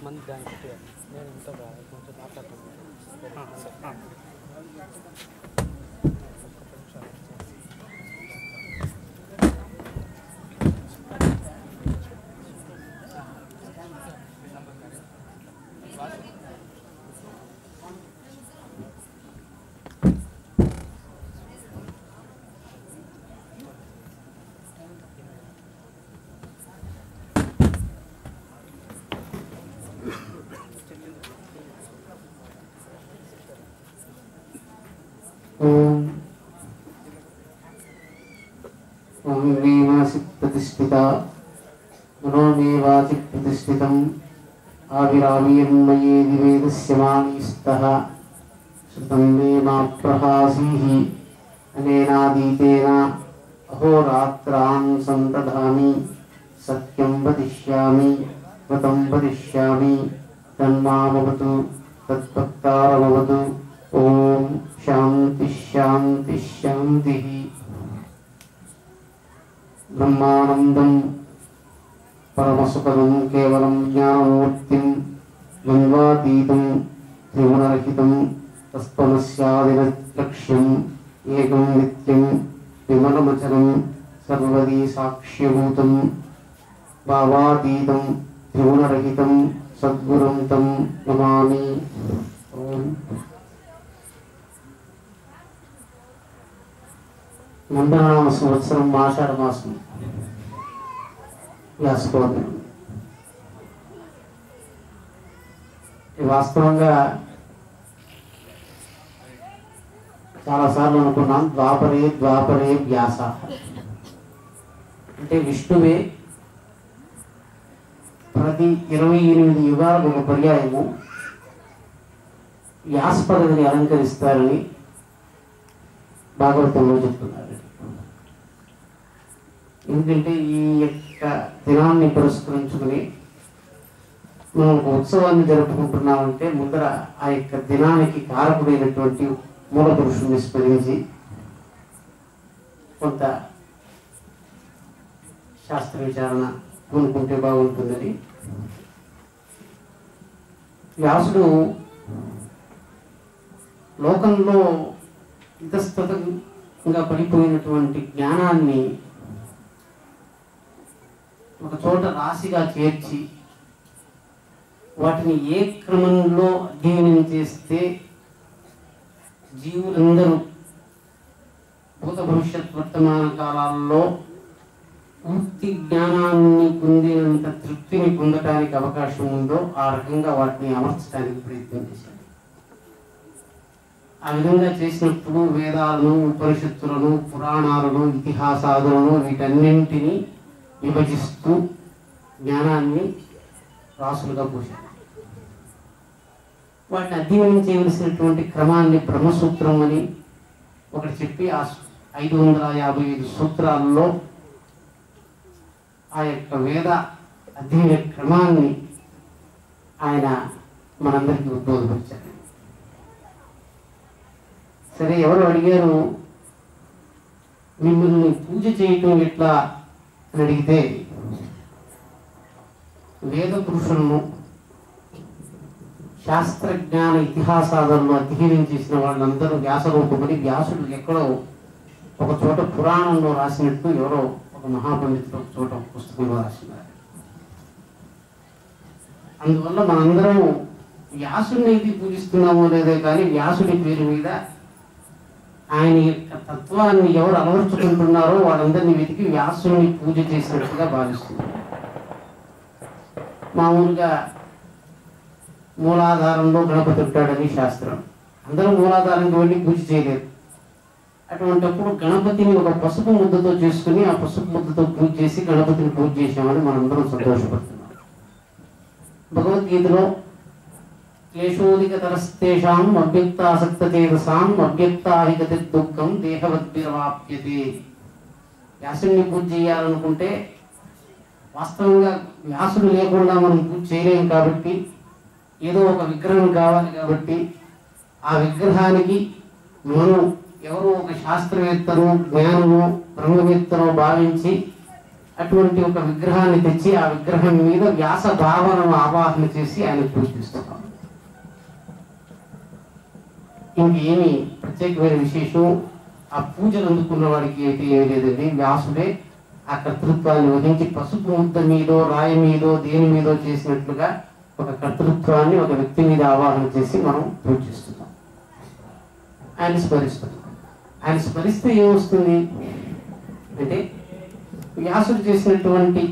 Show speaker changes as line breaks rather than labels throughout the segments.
మంది దానికి నేను ఇంత కొంచెం మాట్లాడుతున్నాను.
प्रतिष्ठिता मनोमेवाचि प्रतिष्ठितं आविरावीर्मयेदि वेदस्य मानीस्तः श्रुतं मे मा प्रहासीः अनेनादीतेन अहोरात्रान् सन्तधामि सत्यं वदिष्यामि व्रतं वदिष्यामि तन्मामवतु तत्भक्तारमवतु। ओम शांति शांति शांति। ब्रह्मानंदं परमसुखदं केवलं ज्ञानमूर्तिं द्वन्द्वातीतं त्रिगुणरहितं तत्त्वमस्यादिलक्ष्यम् एकं नित्यं विमलमचलं सर्वदी साक्ष्यभूतं भावातीतं त्रिगुणरहितं सद्गुरुं तं नमामि। ओम ముందనామ సంవత్సరం ఆషాఢ మాసం వ్యాసకోదం. వాస్తవంగా చాలాసార్లు అనుకున్నాం ద్వాపరే ద్వాపరే వ్యాస అంటే విష్ణువే ప్రతి 28 యుగాలకు ఒక పర్యాయము వ్యాస పదవిని అలంకరిస్తారని భాగవతంలో చెప్తున్నారు. ఎందుకంటే ఈ యొక్క దినాన్ని పురస్కరించుకుని మనం ఒక ఉత్సవాన్ని జరుపుకుంటున్నామంటే ముందర ఆ యొక్క దినానికి కారకుడైనటువంటి మూల పురుషుణ్ణి స్మరించి కొంత శాస్త్ర విచారణ కొనుక్కుంటే బాగుంటుందని వ్యాసుడు లోకంలో ఇంతస్తతంగా పడిపోయినటువంటి జ్ఞానాన్ని ఒక చోట రాశిగా చేర్చి వాటిని ఏ క్రమంలో అధ్యయనం చేస్తే జీవులందరూ భూత భవిష్యత్ వర్తమాన కాలాల్లో పూర్తి జ్ఞానాన్ని పొందినంత తృప్తిని పొందడానికి అవకాశం ఉందో ఆ రకంగా వాటిని అమర్చడానికి ప్రయత్నం చేశారు. ఆ విధంగా చేసినప్పుడు వేదాలను ఉపనిషత్తులను పురాణాలను ఇతిహాసాదులను వీటన్నింటినీ విభజిస్తూ జ్ఞానాన్ని రాసులుగా పోశారు. వాటిని అధ్యయనం చేయవలసినటువంటి క్రమాన్ని బ్రహ్మసూత్రం అని ఒకటి చెప్పి ఆ 555 సూత్రాల్లో ఆ యొక్క వేద అధ్యయన క్రమాన్ని ఆయన మనందరికీ ఉద్బోధించారు. సరే, ఎవరు అడిగారు మిమ్మల్ని పూజ చేయటం ఎట్లా అని అడిగితే వేద పురుషులను శాస్త్రజ్ఞాన ఇతిహాసాలను అధ్యయనం చేసిన వాళ్ళందరూ వ్యాసరూపమని వ్యాసుడు ఎక్కడో ఒక చోట పురాణంలో రాసినట్టు ఎవరో ఒక మహాపండితుడు ఒక చోట పుస్తకంలో రాసినారు. అందువల్ల మనందరం వ్యాసుడిని ఇది పూజిస్తున్నామో లేదో కానీ వ్యాసుడి పేరు మీద ఆయన యొక్క తత్వాన్ని ఎవరు అలవర్చుకుంటున్నారో వాళ్ళందరినీ వెతికి వ్యాసుని పూజ చేసినట్టుగా భావిస్తున్నారు. మామూలుగా మూలాధారంలో గణపతి ఉంటాడని శాస్త్రం. అందరూ మూలాధారానికి వెళ్ళి పూజ చేయలేదు. అటువంటిప్పుడు గణపతిని ఒక పసుపు ముద్దతో చేసుకుని ఆ పసుపు ముద్దతో పూజ చేసి గణపతిని పూజ చేసామని మనందరం సంతోషపడుతున్నాం. భగవద్గీతలో క్లేశోధికతరస్తేషాం అవ్యక్తాసక్తచేతసాం అవ్యక్తాహిగతి దుఃఖం దేహవద్భిరవాప్యతే. వ్యాసుని పూజ చేయాలనుకుంటే వాస్తవంగా వ్యాసుడు లేకుండా మనం పూజ చేయలేం కాబట్టి ఏదో ఒక విగ్రహం కావాలి కాబట్టి ఆ విగ్రహానికి మనం ఎవరో ఒక శాస్త్రవేత్తను జ్ఞానము బ్రహ్మవేత్తను భావించి అటువంటి ఒక విగ్రహాన్ని తెచ్చి ఆ విగ్రహం మీద వ్యాస భావనను ఆవాహన చేసి ఆయన పూజిస్తున్నాం. ఇంకేమి ప్రత్యేకమైన విశేషం ఆ పూజలు అందుకున్న వాడికి అయితే ఏమి లేదండి. వ్యాసుడే ఆ కర్తృత్వాన్ని వహించి పసుపు ముద్ద మీదో రాయి మీదో దేని మీదో చేసినట్లుగా ఒక కర్తృత్వాన్ని ఒక వ్యక్తి మీద ఆవాహన చేసి మనం పూజిస్తున్నాం, ఆయన స్మరిస్తున్నాం. ఆయన స్మరిస్తే ఏమొస్తుంది అంటే వ్యాసుడు చేసినటువంటి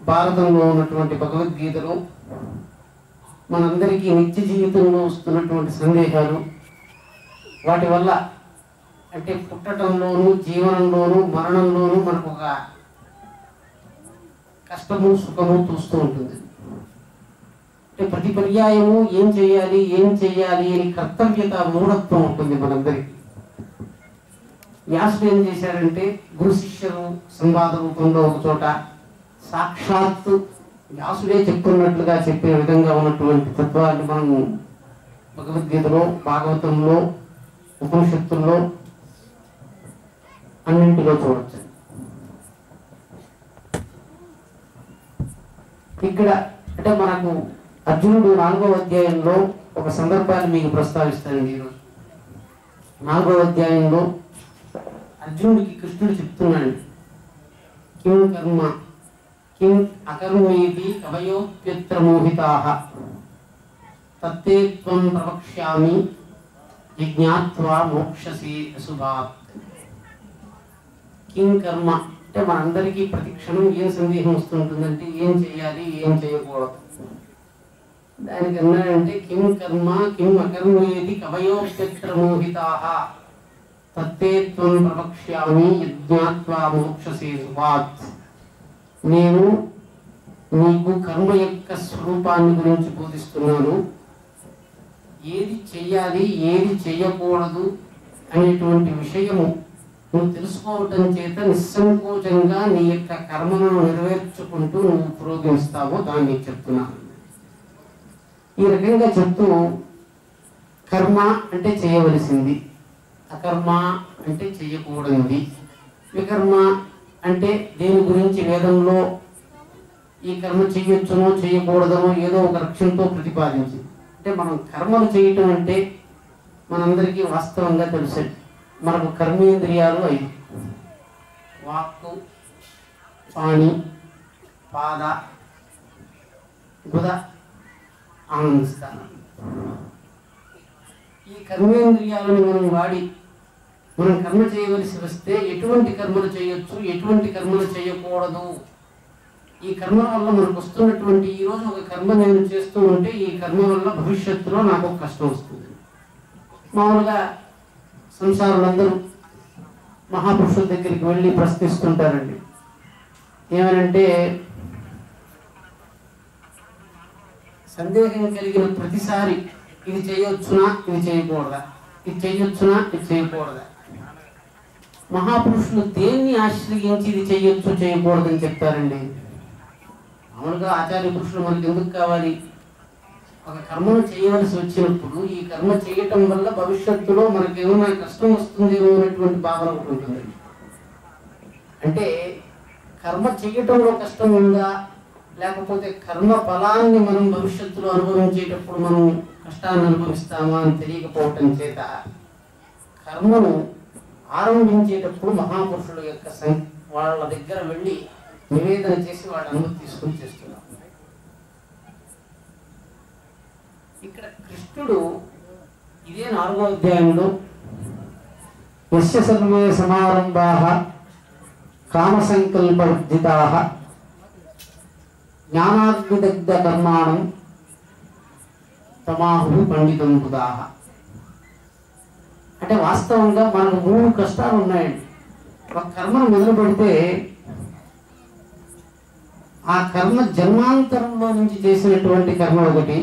భారతంలో ఉన్నటువంటి భగవద్గీతలో మనందరికీ నిత్య జీవితంలో వస్తున్నటువంటి సందేహాలు, వాటి వల్ల అంటే పుట్టడంలోనూ జీవనంలోనూ మరణంలోనూ మనకు ఒక కష్టము సుఖము చూస్తూ ఉంటుంది. అంటే ప్రతి పర్యాయము ఏం చేయాలి అని కర్తవ్యత మూఢత్వం ఉంటుంది మనందరికీ. వ్యాసుడు ఏం చేశాడంటే గురు శిష్యులు సంవాద రూపంలో ఒక చోట సాక్షాత్తు వ్యాసుడే చెప్తున్నట్లుగా చెప్పిన విధంగా ఉన్నటువంటి తత్వాన్ని మనం భగవద్గీతలో, భాగవతంలో, ఉపనిషత్తుల్లో అన్నింటిలో చూడవచ్చు. ఇక్కడ అంటే మనకు అర్జునుడు 4వ అధ్యాయంలో ఒక సందర్భాన్ని మీకు ప్రస్తావిస్తానండి. ఈరోజు 4వ అధ్యాయంలో అర్జునుడికి కృష్ణుడు చెప్తున్నాడు, కిం కర్మ కిం అకర్మేతి కవయోప్యత్ర మోహితాః తత్తే త్వం ప్రవక్ష్యామి యజ్ఞాత్వా మోక్షసి అశుభాత్. కిం కర్మ అంటే మనందరికీ ప్రతి క్షణం ఏం సందేహం వస్తుంటుందంటే ఏం చేయాలి ఏం చేయకూడదు. దానికి అన్నాడంటే కిం కర్మ కిం అకర్మేతి కవయోప్యత్ర మోహితాః తత్తే త్వం ప్రవక్ష్యామి యజ్ఞాత్వా మోక్షసి అశుభాత్. నేను నీకు కర్మ యొక్క స్వరూపాన్ని గురించి బోధిస్తున్నాను. ఏది చెయ్యాలి ఏది చేయకూడదు అనేటువంటి విషయము నువ్వు తెలుసుకోవటం చేత నిస్సంకోచంగా నీ యొక్క కర్మలను నెరవేర్చుకుంటూ నువ్వు పురోగమిస్తావో దాన్ని చెప్తున్నాను. ఈ రకంగా చెప్తూ కర్మ అంటే చేయవలసింది, అకర్మ అంటే చేయకూడనిది, వికర్మ అంటే దేని గురించి వేదంలో ఈ కర్మ చేయొచ్చునో చేయకూడదనో ఏదో ఒక లక్ష్యంతో ప్రతిపాదించింది. అంటే మనం కర్మలు చేయటం అంటే మనందరికీ వాస్తవంగా తెలుసు. మనకు కర్మేంద్రియాలు 5: వాక్కు, పాణి, పాద, గుద, ఆనందస్థానం. ఈ కర్మేంద్రియాలను మనం వాడి మనం కర్మ చేయవలసి వస్తే ఎటువంటి కర్మలు చేయొచ్చు ఎటువంటి కర్మలు చేయకూడదు, ఈ కర్మ వల్ల మనకు వస్తున్నటువంటి ఈరోజు ఒక కర్మ నేను చేస్తూ ఉంటే ఈ కర్మ వల్ల భవిష్యత్తులో నాకు ఒక కష్టం వస్తుంది. మామూలుగా సంసారులందరూ మహాపురుషుల దగ్గరికి వెళ్ళి ప్రశ్నిస్తుంటారండి. ఏమనంటే సందేహం కలిగిన ప్రతిసారి ఇది చేయొచ్చునా ఇది చేయకూడదా, ఇది చేయొచ్చునా ఇది చేయకూడదా. మహాపురుషులు దేన్ని ఆశ్రయించి ఇది చేయొచ్చు చేయకూడదని చెప్తారండి. మామూలుగా ఆచార్య పురుషులు మనకి ఎందుకు కావాలి? ఒక కర్మను చేయవలసి వచ్చినప్పుడు ఈ కర్మ చేయటం వల్ల భవిష్యత్తులో మనకి ఏమైనా కష్టం వస్తుందేమో అనేటువంటి భావన ఉంటుంది. అంటే కర్మ చేయటంలో కష్టం ఉందా లేకపోతే కర్మ ఫలాన్ని మనం భవిష్యత్తులో అనుభవించేటప్పుడు మనం కష్టాన్ని అనుభవిస్తామా అని తెలియకపోవటం చేత కర్మను ఆరంభించేటప్పుడు మహాపురుషుల యొక్క వాళ్ళ దగ్గర వెళ్ళి నివేదన చేసి వాళ్ళ అనుమతి తీసుకుని చేస్తున్నారు. ఇక్కడ కృష్ణుడు ఇదే 4వ అధ్యాయంలో యస్య సర్వే సమారంభాః కామసంకల్పవర్జితాః జ్ఞానాగ్నిదగ్ధ కర్మాణం తమాహు పండితం బుధాః. అంటే వాస్తవంగా మనకు 3 కష్టాలు ఉన్నాయండి. ఒక కర్మను మొదలు పెడితే ఆ కర్మ జన్మాంతరంలో నుంచి చేసినటువంటి కర్మ ఒకటి,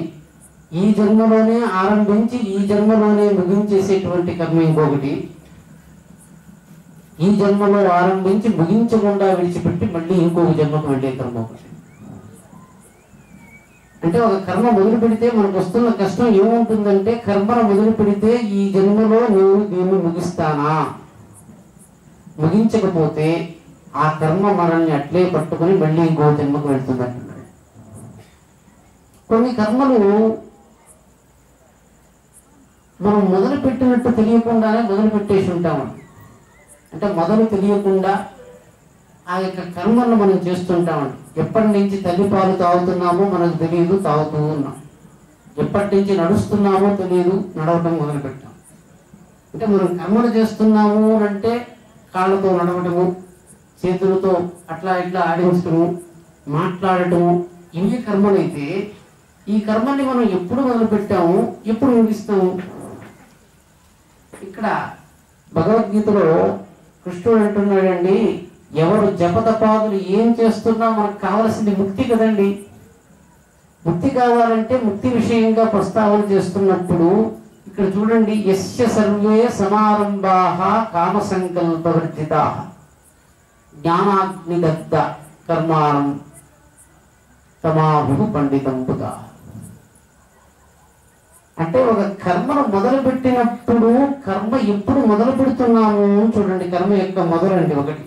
ఈ జన్మలోనే ఆరంభించి ఈ జన్మలోనే ముగించేసేటువంటి కర్మ ఇంకొకటి, ఈ జన్మలో ఆరంభించి ముగించకుండా విడిచిపెట్టి మళ్ళీ ఇంకొక జన్మకు వెళ్ళే కర్మ ఒకటి. అంటే ఒక కర్మ మొదలు పెడితే మనకు వస్తున్న కష్టం ఏముంటుందంటే కర్మను మొదలు పెడితే ఈ జన్మలో నేను దీన్ని ముగిస్తానా, ముగించకపోతే ఆ కర్మ మనల్ని అట్లే పట్టుకొని మళ్ళీ ఇంకో జన్మకు వెళ్తుంది అంటున్నాడు. కొన్ని కర్మలు మనం మొదలు పెట్టినట్టు తెలియకుండానే మొదలు పెట్టేసి ఉంటామండి. అంటే మొదలు తెలియకుండా ఆ యొక్క కర్మలను మనం చేస్తుంటామండి. ఎప్పటి నుంచి తల్లిపాలు తాగుతున్నామో మనకు తెలియదు, తాగుతూ ఉన్నాం. ఎప్పటి నుంచి నడుస్తున్నామో తెలియదు, నడవటం మొదలు పెట్టాం. అంటే మనం కర్మలు చేస్తున్నాము అంటే కాళ్ళతో నడవటము, చేతులతో అట్లా ఇట్లా ఆడించటము, మాట్లాడటము, ఇవే కర్మలైతే ఈ కర్మల్ని మనం ఎప్పుడు మొదలు పెట్టాము, ఎప్పుడు ముగిస్తాము? ఇక్కడ భగవద్గీతలో కృష్ణుడు అంటున్నాడండి, ఎవరు జపతపాదులు ఏం చేస్తున్నా మనకు కావలసింది ముక్తి కదండి. ముక్తి కావాలంటే ముక్తి విషయంగా ప్రస్తావన చేస్తున్నప్పుడు ఇక్కడ చూడండి, యస్య సర్వే సమారంభాః కామ సంకల్పవర్జితాః జ్ఞానాగ్నిదగ్ధ కర్మాణం తమాహు పండితం పుదా. అంటే ఒక కర్మను మొదలు పెట్టినప్పుడు కర్మ ఎప్పుడు మొదలు పెడుతున్నాము చూడండి. కర్మ యొక్క మొదలండి ఒకటి.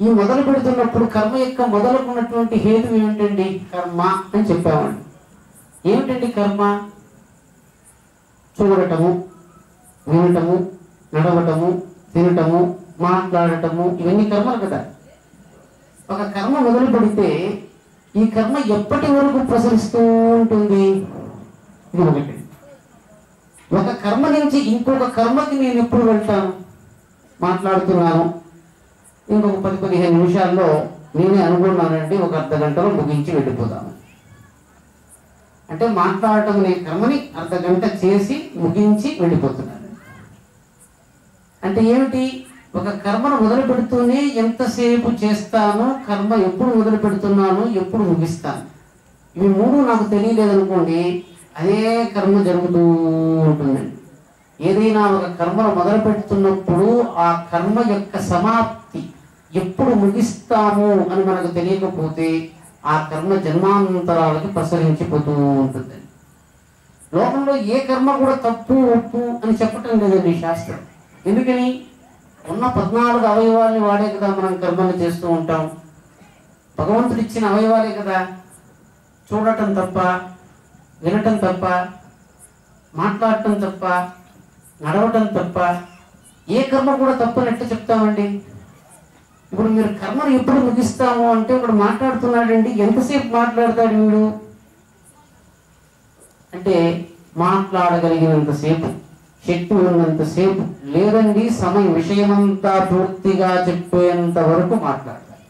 ఈ మొదలు పెడుతున్నప్పుడు కర్మ యొక్క మొదలుకున్నటువంటి హేతు ఏమిటండి? కర్మ అని చెప్పామండి. ఏమిటండి కర్మ? చూడటము, వినటము, నడవటము, తినటము, మాట్లాడటము, ఇవన్నీ కర్మలు కదా. ఒక కర్మ మొదలు పెడితే ఈ కర్మ ఎప్పటి వరకు ప్రసరిస్తూ ఉంటుంది? ఇది ఒకటి. ఒక కర్మ నుంచి ఇంకొక కర్మకి నేను ఎప్పుడు వెళ్తాను? మాట్లాడుతున్నాను, ఇంకొక 10-15 నిమిషాల్లో నేనే అనుకున్నానండి ఒక అర్ధ గంటలో ముగించి వెళ్ళిపోతాను. అంటే మాట్లాడటం అనే కర్మని అర్ధ గంట చేసి ముగించి వెళ్ళిపోతున్నాను. అంటే ఏమిటి? ఒక కర్మను మొదలు పెడుతూనే ఎంతసేపు చేస్తాను, కర్మ ఎప్పుడు మొదలు పెడుతున్నాను, ఎప్పుడు ముగిస్తాను, ఇవి మూడు నాకు తెలియలేదనుకోండి, అదే కర్మ జరుగుతూ ఉంటుందండి. ఏదైనా ఒక కర్మను మొదలు పెడుతున్నప్పుడు ఆ కర్మ యొక్క సమాప్తి ఎప్పుడు ముగిస్తాము అని మనకు తెలియకపోతే ఆ కర్మ జన్మాంతరాలకి ప్రసరించిపోతూ ఉంటుంది. లోకంలో ఏ కర్మ కూడా తప్పు ఒప్పు అని చెప్పటం లేదండి శాస్త్రం. ఎందుకని? ఉన్న 14 అవయవాల్ని వాడే కదా మనం కర్మలు చేస్తూ ఉంటాం. భగవంతుడు ఇచ్చిన అవయవాలే కదా. చూడటం తప్ప, వినటం తప్ప, మాట్లాడటం తప్ప, నడవటం తప్ప ఏ కర్మ కూడా తప్పని ఎట్లా చెప్తామండి? ఇప్పుడు మీరు కర్మను ఎప్పుడు ముగిస్తాము అంటే ఇప్పుడు మాట్లాడుతున్నాడండి, ఎంతసేపు మాట్లాడతాడు వీడు అంటే మాట్లాడగలిగినంతసేపు, శక్తి ఉన్నంతసేపు. లేదండి సమయం విషయమంతా పూర్తిగా చెప్పేంత వరకు మాట్లాడతారు.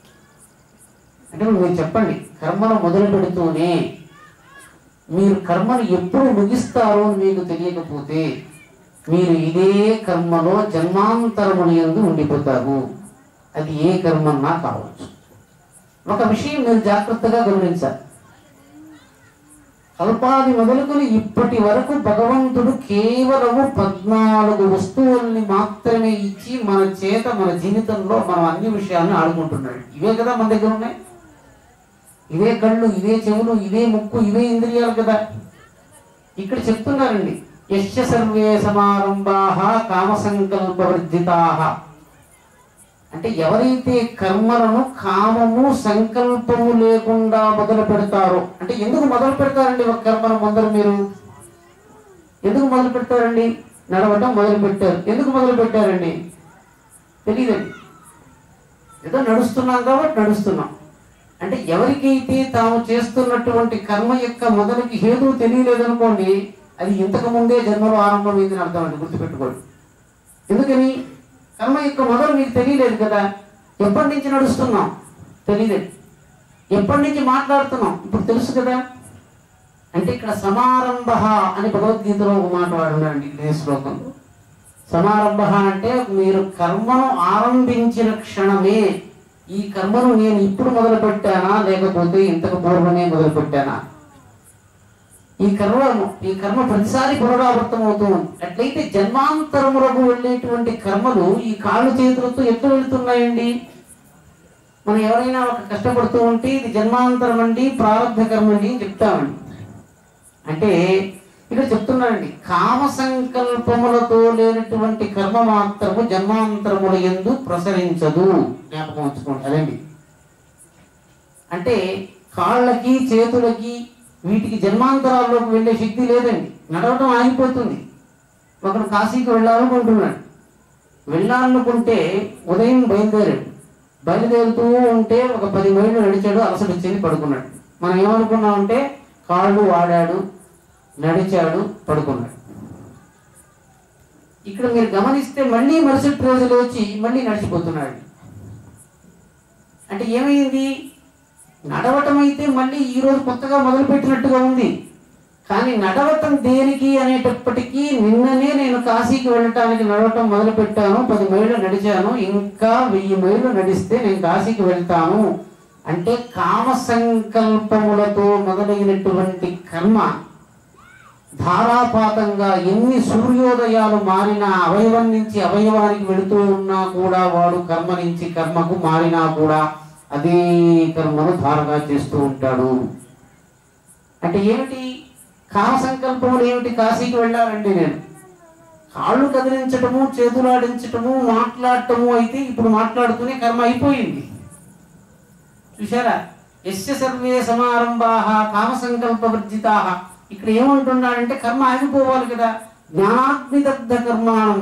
అంటే మీరు చెప్పండి, కర్మను మొదలు పెడుతూనే మీరు కర్మను ఎప్పుడు ముగిస్తారో అని మీకు తెలియకపోతే మీరు ఇదే కర్మలో జన్మాంతరములందు ఉండిపోతారు. అది ఏ కర్మన్నా కావచ్చు. ఒక విషయం మీరు జాగ్రత్తగా గమనించాలి. కల్పాది మొదలుకొని ఇప్పటి వరకు భగవంతుడు కేవలము 14 వస్తువుల్ని మాత్రమే ఇచ్చి మన చేత మన జీవితంలో మనం అన్ని విషయాలను ఆడుకుంటున్నాడు. ఇవే కదా మన దగ్గర ఉన్నాయి. ఇవే కళ్ళు, ఇవే చెవులు, ఇవే ముక్కు, ఇవే ఇంద్రియాలు కదా. ఇక్కడ చెప్తున్నారండి, యస్య సర్వే సమారంభాః కామ సంకల్పవర్జితాః. అంటే ఎవరైతే కర్మలను కామము సంకల్పము లేకుండా మొదలు పెడతారో, అంటే ఎందుకు మొదలు పెడతారండి ఒక కర్మను? మీరు ఎందుకు మొదలు పెడతారండి? నడవటం మొదలు పెట్టారు, ఎందుకు మొదలు పెట్టారండి? తెలియదండి. ఏదో నడుస్తున్నాం కాబట్టి నడుస్తున్నాం. అంటే ఎవరికైతే తాము చేస్తున్నటువంటి కర్మ యొక్క మొదలుకి హేతువు తెలియలేదనుకోండి, అది ఇంతకు ముందే జన్మలో ఆరంభమైందని అర్థం అండి. గుర్తుపెట్టుకోండి. ఎందుకని? కర్మ యొక్క మొదలు మీకు తెలియలేదు కదా. ఎప్పటి నుంచి నడుస్తున్నాం తెలియలేదు, ఎప్పటి నుంచి మాట్లాడుతున్నాం ఇప్పుడు తెలుసు కదా. అంటే ఇక్కడ సమారంభ అని భగవద్గీతలో ఒక మాట వాడున్నారండి ఇదే శ్లోకంలో. సమారంభ అంటే మీరు కర్మను ఆరంభించిన క్షణమే, ఈ కర్మను నేను ఇప్పుడు మొదలు పెట్టానా లేకపోతే ఇంతకు పూర్వమే మొదలు పెట్టానా? ఈ కర్మ ప్రతిసారి పునరావృతం అవుతూ ఉంది. అట్లయితే జన్మాంతరములకు వెళ్ళేటువంటి కర్మలు ఈ కాళ్ళు చేతులతో ఎట్లా వెళుతున్నాయండి? మనం ఎవరైనా ఒక కష్టపడుతూ ఉంటే ఇది జన్మాంతరం అండి, ప్రారంభ కర్మ అండి అని చెప్తామండి. అంటే ఇక్కడ చెప్తున్నారండి, కామ సంకల్పములతో లేనటువంటి కర్మ మాత్రము జన్మాంతరముల యందు ప్రసరించదు. జ్ఞాపకం ఉంచుకోండి. అదండి, అంటే కాళ్ళకి చేతులకి వీటికి జన్మాంతరాల్లోకి వెళ్ళే శక్తి లేదండి. నడవటం ఆగిపోతుంది. ఒకడు కాశీకి వెళ్ళాలనుకుంటున్నాడు. వెళ్ళాలనుకుంటే ఉదయం బయలుదేరుతూ ఉంటే ఒక 10 మైళ్ళు నడిచాడు, అలసట వచ్చింది, పడుకున్నాడు. మనం ఏమనుకున్నామంటే కాళ్ళు వాడాడు, నడిచాడు, పడుకున్నాడు. ఇక్కడ మీరు గమనిస్తే మళ్ళీ మరుసటి రోజు లేచి మళ్ళీ నడిచిపోతున్నాడు. అంటే ఏమైంది? నడవటం అయితే మళ్ళీ ఈరోజు కొత్తగా మొదలుపెట్టినట్టుగా ఉంది. కానీ నడవటం దేనికి అనేటప్పటికీ నిన్ననే నేను కాశీకి వెళ్ళటానికి నడవటం మొదలుపెట్టాను, 10 మైళ్ళు నడిచాను, ఇంకా 1000 మైళ్ళు నడిస్తే నేను కాశీకి వెళ్తాను అంటే కామ సంకల్పములతో మొదలైనటువంటి కర్మ ధారాపాతంగా ఎన్ని సూర్యోదయాలు మారినా, అవయవం నుంచి అవయవానికి వెళుతూ ఉన్నా కూడా, వాడు కర్మ నుంచి కర్మకు మారినా కూడా అదే కర్మను ధారగా చేస్తూ ఉంటాడు. అంటే ఏమిటి కామ సంకల్పములు? ఏమిటి? కాశీకి వెళ్ళాలండి నేను, కాళ్ళు కదిలించటము, చేతులాడించటము, మాట్లాడటము అయితే ఇప్పుడు మాట్లాడుతూనే కర్మ అయిపోయింది. చూశారా? యస్య సర్వే సమారంభాః కామ సంకల్ప వర్జితాః. ఇక్కడ ఏమంటున్నాడంటే కర్మ ఆగిపోవాలి కదా. జ్ఞానాగ్నిదగ్ధ కర్మాణం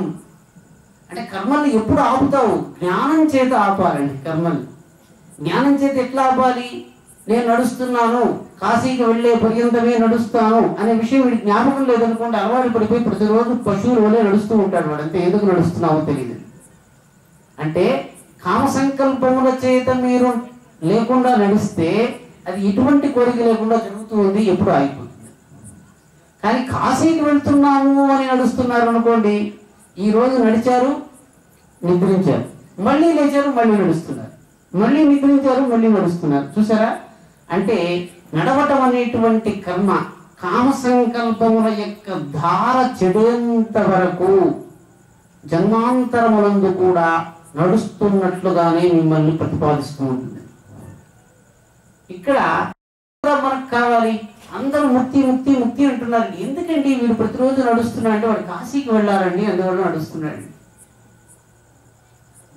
అంటే కర్మల్ని ఎప్పుడు ఆపుతావు? జ్ఞానం చేత ఆపాలండి కర్మల్ని. జ్ఞానం చేత ఎట్లా ఆపాలి? నేను నడుస్తున్నాను, కాశీకి వెళ్ళే పర్యంతమే నడుస్తాను అనే విషయం వీడికి జ్ఞాపకం లేదనుకోండి, అలవాటు పడిపోయి ప్రతిరోజు పశువుల వల్లే నడుస్తూ ఉంటాడు. వాడు అంతే, ఎందుకు నడుస్తున్నావో తెలియదు. అంటే కామ సంకల్పముల చేత మీరు లేకుండా నడిస్తే అది ఎటువంటి కోరిక లేకుండా జరుగుతూ ఉంది, ఎప్పుడు ఆగిపోతుంది. కానీ కాశీకి వెళ్తున్నాము అని నడుస్తున్నారు అనుకోండి, ఈ రోజు నడిచారు, నిద్రించారు, మళ్ళీ లేచారు, మళ్ళీ నడుస్తున్నారు, మళ్ళీ నిద్రించారు, మళ్ళీ నడుస్తున్నారు. చూసారా? అంటే నడవటం అనేటువంటి కర్మ కామ సంకల్పముల యొక్క ధార చెడేంత వరకు జన్మాంతరములందు కూడా నడుస్తున్నట్లుగానే మిమ్మల్ని ప్రతిపాదిస్తూ ఉంటుంది. ఇక్కడ మనకు కావాలి, అందరూ ముక్తి ముక్తి ముక్తి అంటున్నారు. ఎందుకండి వీడు ప్రతిరోజు నడుస్తున్నాడు అంటే వాడు కాశీకి వెళ్ళారండి, అందువల్ల నడుస్తున్నాడు.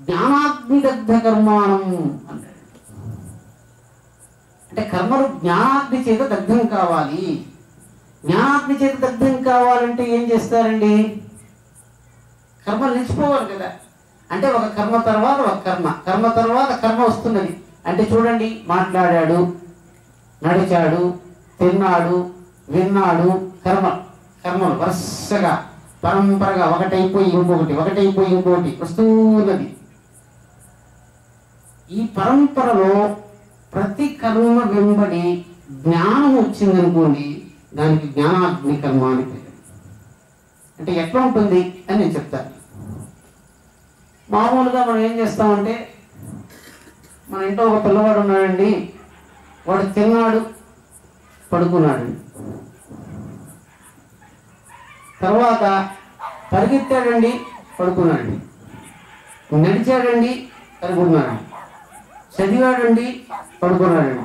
జ్ఞానాగ్నిదగ్ధ కర్మాణం అంటాడు. అంటే కర్మలు జ్ఞానాగ్ని చేత దగ్ధం కావాలి. జ్ఞానాగ్ని చేత దగ్ధం కావాలంటే ఏం చేస్తారండి? కర్మలు నిలిచిపోవాలి కదా. అంటే ఒక కర్మ తర్వాత ఒక కర్మ, కర్మ తర్వాత కర్మ వస్తున్నది. అంటే చూడండి, మాట్లాడాడు, నడిచాడు, తిన్నాడు, విన్నాడు, కర్మలు వరుసగా పరంపరగా ఒకటైపోయి ఇంకొకటి, ఒకటైపోయి ఇంకొకటి వస్తూ ఉన్నది. ఈ పరంపరలో ప్రతి కర్మ వెంబడి జ్ఞానం వచ్చిందనుకోండి, దానికి జ్ఞానాగ్ని కర్మ అని పేరు. అంటే ఎట్లా ఉంటుంది అని నేను చెప్తాను. మామూలుగా మనం ఏం చేస్తామంటే, మన ఇంట్లో ఒక పిల్లవాడు ఉన్నాడండి, వాడు తిన్నాడు, పడుకున్నాడు, తర్వాత పరిగెత్తాడండి, పడుకున్నాడు, నడిచాడండి, పడుకున్నాడు, చదివాడండి, పడుకున్నాడండి.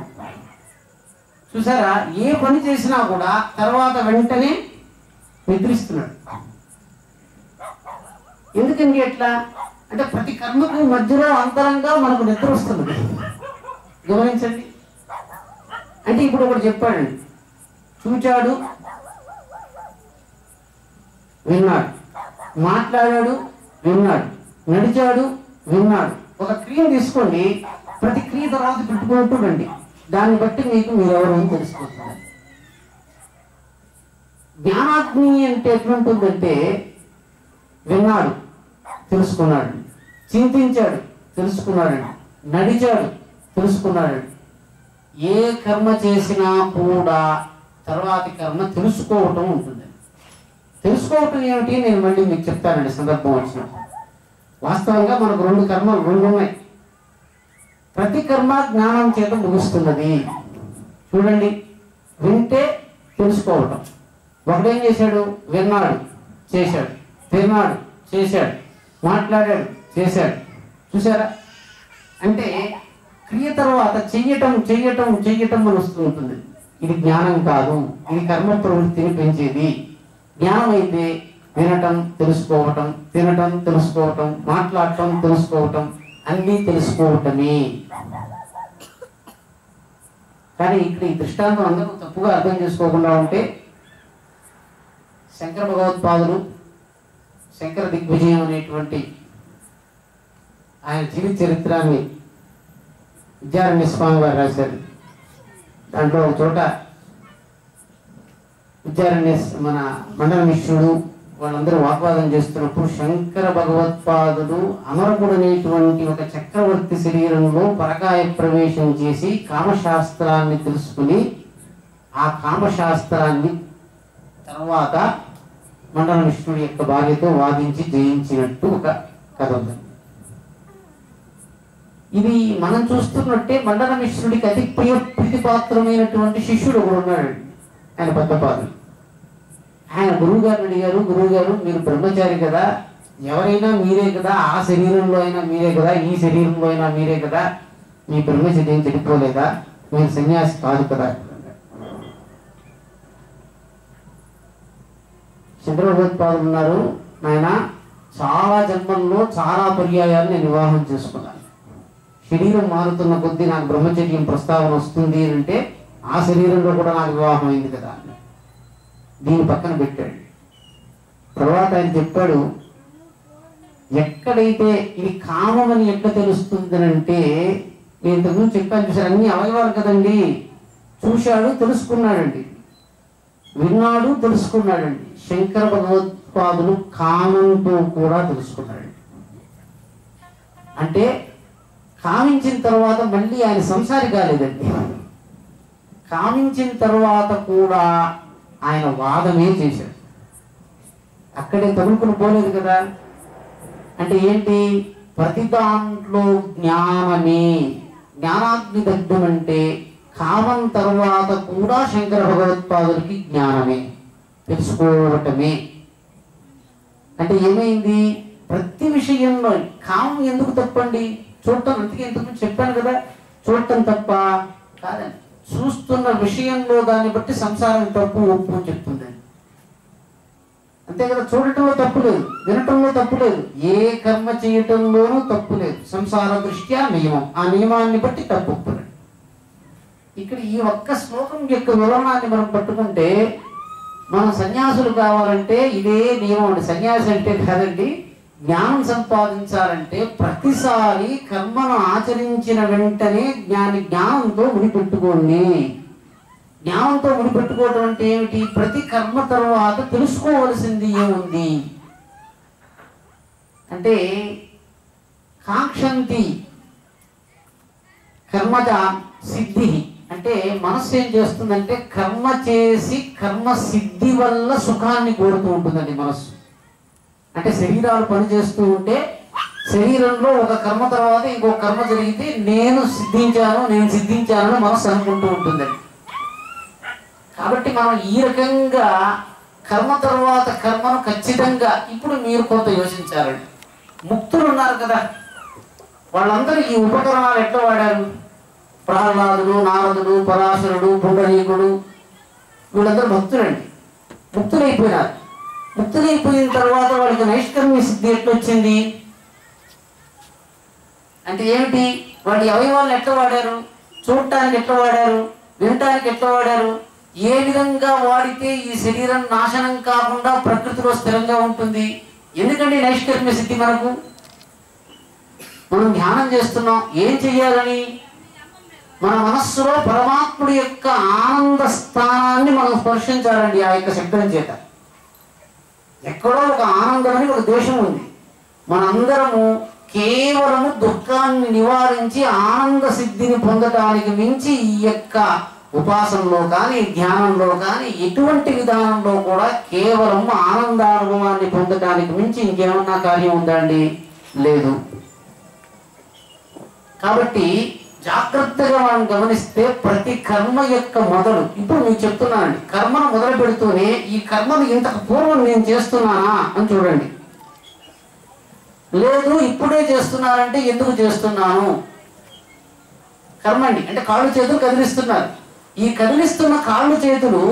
చూసారా? ఏ పని చేసినా కూడా తర్వాత వెంటనే నిద్రిస్తున్నాడు. ఎందుకండి ఎట్లా అంటే ప్రతి కర్మకు మధ్యలో అంతరంగా మనకు నిద్ర వస్తుంది. గమనించండి. అంటే ఇప్పుడు ఒకటి చెప్పాడండి, చూచాడు, విన్నాడు, మాట్లాడాడు, విన్నాడు, నడిచాడు, విన్నాడు. ఒక క్రియను తీసుకోండి, ప్రతి క్రియ తర్వాత పెట్టుకుంటుండండి, దాన్ని బట్టి మీకు మీరెవరో తెలుసుకుంటారు. జ్ఞానాగ్ని అంటే ఎట్లుంటుందంటే, విన్నాడు, తెలుసుకున్నాడు, చింతించాడు, తెలుసుకున్నాడు, నడిచాడు, తెలుసుకున్నాడు. ఏ కర్మ చేసినా కూడా తర్వాతి కర్మ తెలుసుకోవటం ఉంటుంది. తెలుసుకోవటం ఏమిటి నేను మళ్ళీ మీకు చెప్తానండి సందర్భం వచ్చినప్పుడు. వాస్తవంగా మనకు రెండు ఉన్నాయి. ప్రతి కర్మ జ్ఞానం చేత ముగుస్తున్నది. చూడండి, వింటే తెలుసుకోవటం. ఒకడేం చేశాడు? విన్నాడు, చేశాడు, తిన్నాడు, చేశాడు, మాట్లాడాడు, చేశాడు. చూసారా? అంటే క్రియ తర్వాత చెయ్యటం చెయ్యటం చెయ్యటం అని వస్తూ ఉంటుంది. ఇది జ్ఞానం కాదు, ఇది కర్మ ప్రవృత్తిని పెంచేది. జ్ఞానం అయితే వినటం తెలుసుకోవటం, తినటం తెలుసుకోవటం, మాట్లాడటం తెలుసుకోవటం, అన్నీ తెలుసుకోవటమే. కానీ ఇక్కడ ఈ దృష్టాంతం అందరూ తప్పుగా అర్థం చేసుకోకుండా ఉంటే, శంకర భగవత్పాదులు శంకర దిగ్విజయం అనేటువంటి ఆయన జీవిత చరిత్రాన్ని విద్యారణ్య స్వామి వారు రాశారు. దాంట్లో ఒక చోట విద్యారణ్య మన మండల మిశ్రుడు వాళ్ళందరూ వాగ్వాదం చేస్తున్నప్పుడు శంకర భగవత్పాదులు అమరకుడనేటువంటి ఒక చక్రవర్తి శరీరంలో పరకాయ ప్రవేశం చేసి కామశాస్త్రాన్ని తెలుసుకుని ఆ కామశాస్త్రాన్ని తర్వాత మండల మిశ్రుడి యొక్క భార్యతో వాదించి జయించినట్టు ఒక కథ ఉంది. ఇది మనం చూస్తున్నట్టే మండల మిశ్రుడికి అతి ప్రీతిపాత్రమైనటువంటి శిష్యుడు ఒకడు ఉన్నాడు, ఆయన పద్మపాదులు. ఆయన గురువు గారిని అడిగారు, గురువు గారు మీరు బ్రహ్మచారి కదా, ఎవరైనా మీరే కదా, ఆ శరీరంలో అయినా మీరే కదా, ఈ శరీరంలో అయినా మీరే కదా, మీ బ్రహ్మచర్యం చెడిపోలేదా, మీరు సన్యాసి కాదు కదా. శంకర భగవత్పాదులు ఉన్నారు, నాయన చాలా జన్మల్లో చాలా పర్యాయాలు నేను వివాహం చేసుకున్నాను. శరీరం మారుతున్న కొద్దీ నాకు బ్రహ్మచర్యం ప్రస్తావన వస్తుంది అంటే ఆ శరీరంలో కూడా నాకు వివాహం అయింది కదా. దీని పక్కన పెట్టాడు. తర్వాత ఆయన చెప్పాడు, ఎక్కడైతే ఇది కామమని ఎట్లా తెలుస్తుంది అంటే, నేను ఇంతకుముందు చెప్పాను చూసారు, అన్ని అవయవాలు కదండి. చూశాడు, తెలుసుకున్నాడండి, విన్నాడు, తెలుసుకున్నాడండి. శంకర భగవత్పాదులు కామంతో కూడా తెలుసుకున్నాడండి. అంటే కామించిన తర్వాత మళ్ళీ ఆయన సంసారి కాలేదండి. కామించిన తర్వాత కూడా ఆయన వాదమే చేశాడు. అక్కడే తగులుకుని పోలేదు కదా. అంటే ఏంటి? ప్రతి దాంట్లో జ్ఞానమే. జ్ఞానాగ్ని దగ్ధం అంటే కామం తర్వాత కూడా శంకర భగవత్పాదులకి జ్ఞానమే, తెలుసుకోవటమే. అంటే ఏమైంది? ప్రతి విషయంలో కామం ఎందుకు తప్పండి? చూడటం, అందుకే ఇంతకు చెప్పాను కదా, చూడటం తప్ప కాదండి. చూస్తున్న విషయంలో దాన్ని బట్టి సంసారం తప్పు ఒప్పు చెప్తుందండి. అంతే కదా. చూడటంలో తప్పు లేదు, వినటంలో తప్పు లేదు, ఏ కర్మ చేయటంలోనూ తప్పు లేదు. సంసార దృష్ట్యా నియమం, ఆ నియమాన్ని బట్టి తప్పు ఒప్పునండి. ఇక్కడ ఈ ఒక్క శ్లోకం యొక్క వివరణాన్ని మనం పట్టుకుంటే, మనం సన్యాసులు కావాలంటే ఇదే నియమం అండి. సన్యాసి అంటే కాదండి, జ్ఞానం సంపాదించాలంటే ప్రతిసారి కర్మను ఆచరించిన వెంటనే జ్ఞానంతో ముడిపెట్టుకోండి. జ్ఞానంతో ముడిపెట్టుకోవటం అంటే ఏమిటి? ప్రతి కర్మ తర్వాత తెలుసుకోవలసింది ఏముంది అంటే, కాంక్షంతి కర్మజ సిద్ధి అంటే మనస్సు ఏం చేస్తుందంటే, కర్మ చేసి కర్మ సిద్ధి వల్ల సుఖాన్ని కోరుతూ ఉంటుందండి మనస్సు. అంటే శరీరాలు పనిచేస్తూ ఉంటే శరీరంలో ఒక కర్మ తర్వాత ఇంకొక కర్మ జరిగితే నేను సిద్ధించాను మనస్సు అనుకుంటూ ఉంటుందండి. కాబట్టి మనం ఈ రకంగా కర్మ తర్వాత కర్మను ఖచ్చితంగా ఇప్పుడు మీరు కొంత యోచించారండి. ముక్తులు ఉన్నారు కదా, వాళ్ళందరూ ఈ ఉపకరణాలు ఎట్లా వాడారు? ప్రహ్లాదుడు, నారదుడు, పరాశరుడు, పుండరీకుడు, వీళ్ళందరూ భక్తులండి. ముక్తులైపోయినారు. ముక్తులైపోయిన తర్వాత వాళ్ళకి నైష్కర్మ్య సిద్ధి ఎట్లొచ్చింది అంటే ఏమిటి? వాళ్ళ అవయవాలను ఎట్లా వాడారు? చూడటానికి ఎట్లా వాడారు? వినటానికి ఎట్లా వాడారు? ఏ విధంగా వాడితే ఈ శరీరం నాశనం కాకుండా ప్రకృతిలో స్థిరంగా ఉంటుంది? ఎందుకంటే నైష్కర్మ్య సిద్ధి మనకు, మనం ధ్యానం చేస్తున్నాం, ఏం చెయ్యాలని? మన మనస్సులో పరమాత్ముడి యొక్క ఆనంద స్థానాన్ని మనం స్పర్శించాలండి. ఆ యొక్క శబ్దం చేత ఎక్కడో ఒక ఆనందం అని ఒక దేశం ఉంది. మనందరము కేవలము దుఃఖాన్ని నివారించి ఆనంద సిద్ధిని పొందటానికి మించి ఈ యొక్క ఉపాసనలో కానీ ధ్యానంలో కానీ ఎటువంటి విధానంలో కూడా కేవలం ఆనందానుభవాన్ని పొందటానికి మించి ఇంకేమన్నా కార్యం ఉందా అండి? లేదు. కాబట్టి జాగ్రత్తగా మనం గమనిస్తే ప్రతి కర్మ యొక్క మొదలు, ఇప్పుడు మీకు చెప్తున్నానండి, కర్మను మొదలు పెడుతూనే ఈ కర్మను ఇంతకు పూర్వం నేను చేస్తున్నానా అని చూడండి. లేదు ఇప్పుడే చేస్తున్నానంటే ఎందుకు చేస్తున్నాను? కర్మ అండి. అంటే కాళ్ళు చేతులు కదిలిస్తున్నారు. ఈ కదిలిస్తున్న కాళ్ళు చేతులు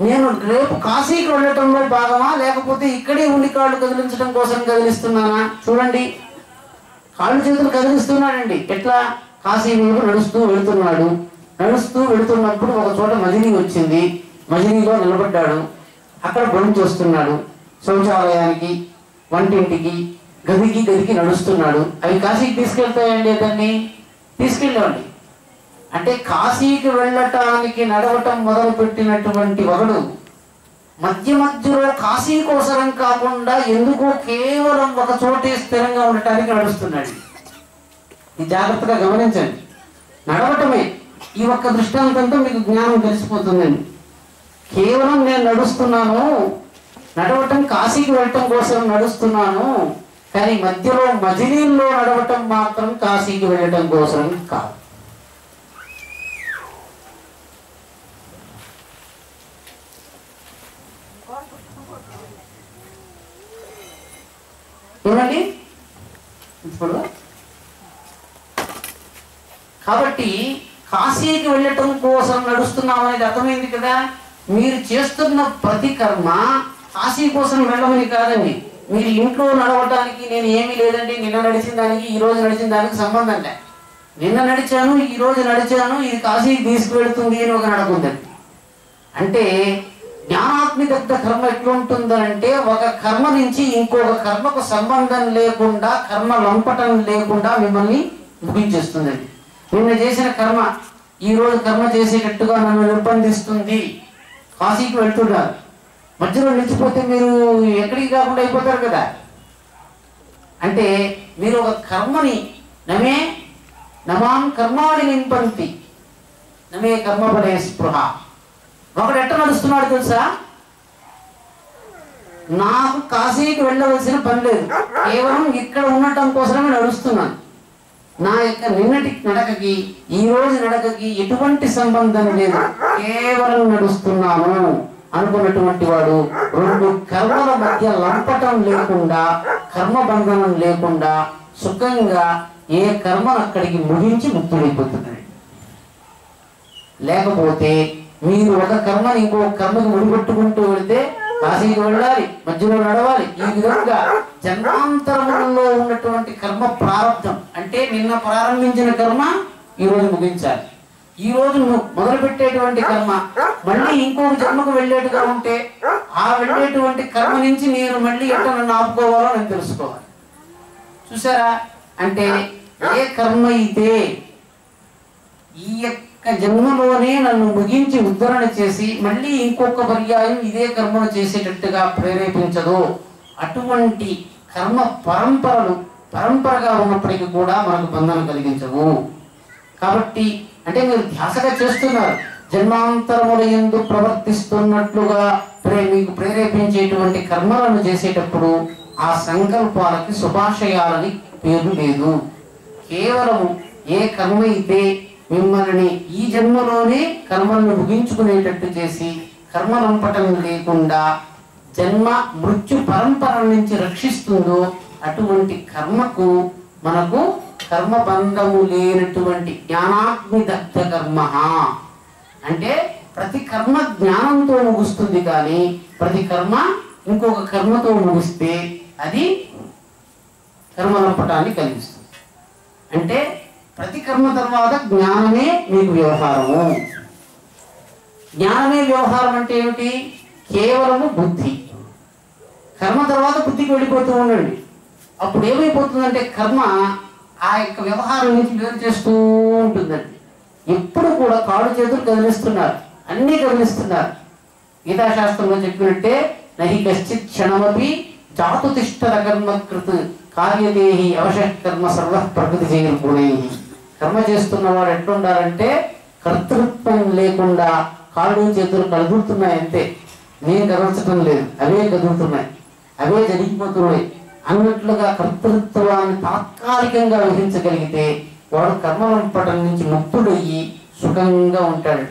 నేను రేపు కాశీకి వెళ్ళటంలో భాగమా, లేకపోతే ఇక్కడే ఉండి కాళ్ళు కదిలించడం కోసం కదిలిస్తున్నానా? చూడండి, కాళ్ళు చేతులు కదిలిస్తున్నాడండి. ఎట్లా? కాశీ వైపు నడుస్తూ వెళుతున్నాడు. నడుస్తూ వెళుతున్నప్పుడు ఒక చోట మజిలీ వచ్చింది. మజిలీలో నిలబడ్డాడు. అక్కడ బండి వస్తున్నాడు. శౌచాలయానికి, వంటింటికి, గదికి నడుస్తున్నాడు. అవి కాశీకి తీసుకెళ్తాయండి? అతన్ని తీసుకెళ్ళండి. అంటే కాశీకి వెళ్ళటానికి నడవటం మొదలు పెట్టినటువంటి ఒకడు మధ్యలో కాశీ కోసరం కాకుండా ఎందుకో కేవలం ఒక చోటే స్థిరంగా ఉండటానికి నడుస్తున్నాడు. ఇది జాగ్రత్తగా గమనించండి. నడవటమే ఈ ఒక్క దృష్టాంతంతో మీకు జ్ఞానం తెలిసిపోతుందండి. కేవలం నేను నడుస్తున్నాను, నడవటం కాశీకి వెళ్ళటం కోసం నడుస్తున్నాను, కానీ మధ్యలో మజిలీల్లో నడవటం మాత్రం కాశీకి వెళ్ళటం కోసం కాదు. చూడండి ఇప్పుడు. కాబట్టి కాశీకి వెళ్ళటం కోసం నడుస్తున్నాం అనేది అర్థమైంది కదా. మీరు చేస్తున్న ప్రతి కర్మ కాశీ కోసం వెళ్ళమని కాదండి. మీరు ఇంట్లో నడవటానికి నేను ఏమీ లేదండి, నిన్న నడిచిన దానికి ఈ రోజు నడిచిన దానికి సంబంధం లే. నిన్న నడిచాను, ఈ రోజు నడిచాను, ఇది కాశీకి తీసుకువెళుతుంది అని ఒక నడకుందండి. అంటే జ్ఞానాత్మిక కర్మ ఎట్లుంటుందంటే ఒక కర్మ నుంచి ఇంకొక కర్మకు సంబంధం లేకుండా, కర్మ లంపటం లేకుండా మిమ్మల్ని ముగించేస్తుందండి. నిన్న చేసిన కర్మ ఈ రోజు కర్మ చేసేటట్టుగా నన్ను నిర్బంధిస్తుంది. కాశీకి వెళ్తున్నారు, మధ్యలో నిలిచిపోతే మీరు ఎక్కడికి కాకుండా అయిపోతారు కదా. అంటే మీరు ఒక కర్మని నమాం కర్మాణి నింపంతి నమే కర్మపడే స్పృహ. ఒకడు ఎట్ట నడుస్తున్నాడు తెలుసా? నాకు కాశీకి వెళ్ళవలసిన పని లేదు, కేవలం ఇక్కడ ఉండటం కోసమే నడుస్తున్నాను. నా యొక్క నిన్నటి నడకకి ఈ రోజు నడకకి ఎటువంటి సంబంధం లేదు, కేవలం నడుస్తున్నాను అనుకున్నటువంటి వాడు రెండు కర్మల మధ్య లంపటం లేకుండా, కర్మబంధనం లేకుండా సుఖంగా ఏ కర్మను అక్కడికి ముగించి ముక్తుడైపోతున్నాడు. లేకపోతే మీరు ఒక కర్మని ఇంకో కర్మకి ముడిపెట్టుకుంటూ వెళితే కాశీకి వెళ్ళాలి, మధ్యలో నడవాలి. ఈ విధంగా జన్మాంతరంలో ఉన్నటువంటి కర్మ ప్రారంభం అంటే నిన్న ప్రారంభించిన కర్మ ఈ రోజు ముగించాలి. ఈ రోజు మొదలు పెట్టేటువంటి కర్మ మళ్ళీ ఇంకొక జన్మకు వెళ్ళేట్టుగా ఉంటే ఆ వెళ్ళేటువంటి కర్మ నుంచి నేను మళ్ళీ ఎట్లా నన్ను ఆపుకోవాలో నేను తెలుసుకోవాలి. చూసారా? అంటే ఏ కర్మ అయితే ఈ యొక్క జన్మలోనే నన్ను ముగించి ఉద్ధరణ చేసి మళ్ళీ ఇంకొక పర్యాయం ఇదే కర్మను చేసేటట్టుగా ప్రేరేపించదో అటువంటి కర్మ పరంపరగా ఉన్నప్పటికీ కూడా మనకు బంధనం కలిగించవు. కాబట్టి అంటే మీరు ధ్యాసగా చేస్తున్నారు, జన్మాంతరముల యందు ప్రవర్తిస్తున్నట్లుగా మీకు ప్రేరేపించేటువంటి కర్మలను చేసేటప్పుడు ఆ సంకల్పాలకి శుభాశయాలని పేరు లేదు. కేవలం ఏ కర్మ అయితే మిమ్మల్ని ఈ జన్మలోనే కర్మలను ముగించుకునేటట్టు చేసి కర్మలంపటం లేకుండా జన్మ మృత్యు పరంపర నుంచి రక్షిస్తుందో అటువంటి కర్మకు మనకు కర్మబంధము లేనటువంటి జ్ఞానాగ్నిదగ్ధ కర్మ. అంటే ప్రతి కర్మ జ్ఞానంతో ముగుస్తుంది, కానీ ప్రతి కర్మ ఇంకొక కర్మతో ముగిస్తే అది కర్మలంపటాన్ని కలిగిస్తుంది. అంటే ప్రతి కర్మ తర్వాత జ్ఞానమే మీకు వ్యవహారము. జ్ఞానమే వ్యవహారం అంటే ఏమిటి? కేవలము బుద్ధి. కర్మ తర్వాత బుద్ధికి వెళ్ళిపోతూ ఉండండి. అప్పుడు ఏమైపోతుందంటే కర్మ ఆ యొక్క వ్యవహారం నుంచి వేరు చేస్తూ ఉంటుందండి. ఎప్పుడు కూడా కాళ్ళు చేతులు కదిలిస్తున్నారు, అన్నీ కదిలిస్తున్నారు. గీతాశాస్త్రంలో చెప్పినట్టే నహి కశ్చిత్ క్షణమపి జాతు తిష్టర కర్మకృత్ కార్యదేహి అవశః కర్మ సర్వ ప్రకృతి చేయకూడై. కర్మ చేస్తున్నవాడు ఎట్లుండాలంటే కర్తృత్వం లేకుండా కాళ్ళు చేతులు కదులుతున్నాయి అంతే, నేను కదల్చడం లేదు, అవే కదులుతున్నాయి, అవే జరిగిపోతున్నాయి అన్నట్లుగా కర్తృత్వాన్ని తాత్కాలికంగా వహించగలిగితే వాడు కర్మలంపటం నుంచి ముక్తుడయ్యి సుఖంగా ఉంటాడు.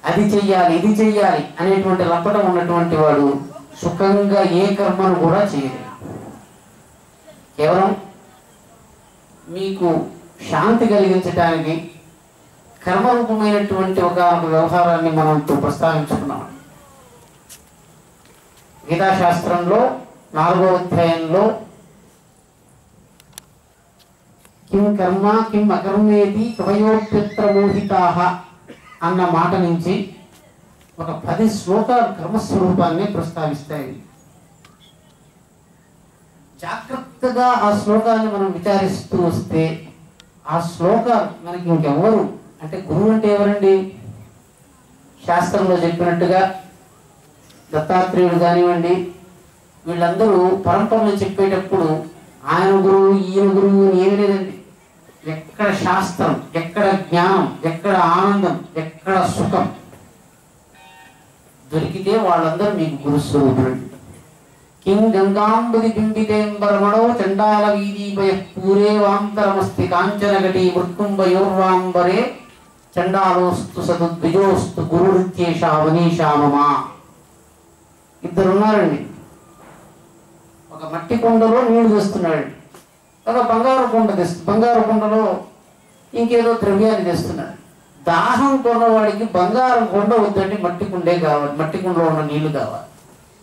అది చెయ్యాలి, ఇది చెయ్యాలి అనేటువంటి లంపటం ఉన్నటువంటి వాడు సుఖంగా ఏ కర్మను కూడా చేయలేడు. కేవలం మీకు శాంతి కలిగించడానికి కర్మరూపమైనటువంటి ఒక వ్యవహారాన్ని మనం ప్రస్తావించుకున్నాం. గీతాశాస్త్రంలో 4వ అధ్యాయంలో కిం కర్మ కిం అకర్మేతి కవయోప్యత్ర మోహితాః అన్న మాట నుంచి ఒక 10 శ్లోకాలు కర్మస్వరూపాన్ని ప్రస్తావిస్తాయి. జాగ్రత్తగా ఆ శ్లోకాన్ని మనం విచారిస్తూ వస్తే ఆ శ్లోకాలు మనకి ఇంకెవ్వరు అంటే గురువు అంటే ఎవరండి? శాస్త్రంలో చెప్పినట్టుగా దత్తాత్రేయుడు కానివ్వండి, వీళ్ళందరూ పరంపరలు చెప్పేటప్పుడు ఆయన గురువు ఈయన గురువు ఏమీ లేదండి. ఎక్కడ శాస్త్రం, ఎక్కడ జ్ఞానం, ఎక్కడ ఆనందం, ఎక్కడ సుఖం దొరికితే వాళ్ళందరూ మీకు గురుస్వరూపులు. కిం గంగాంబుది బింబితేంబరమణో చండాల వీదీపయ పూరే వాంతరమస్తి కాంచనగటి మృత్కుంభయోర్వాంబరే చండాలోస్తు సదుద్విజోస్తు గురురిత్యేష అవనీషామమా. ఇద్దరున్నారండి. ఒక మట్టి కుండలో నీళ్లు తెస్తున్నాడు, ఒక బంగారు కుండలో ఇంకేదో ద్రవ్యాన్ని తెస్తున్నాడు. దాహం కొన్నవాడికి బంగారం కొండ వద్దండి, మట్టి కుండే కావాలి, మట్టి కుండలో ఉన్న నీళ్లు కావాలి.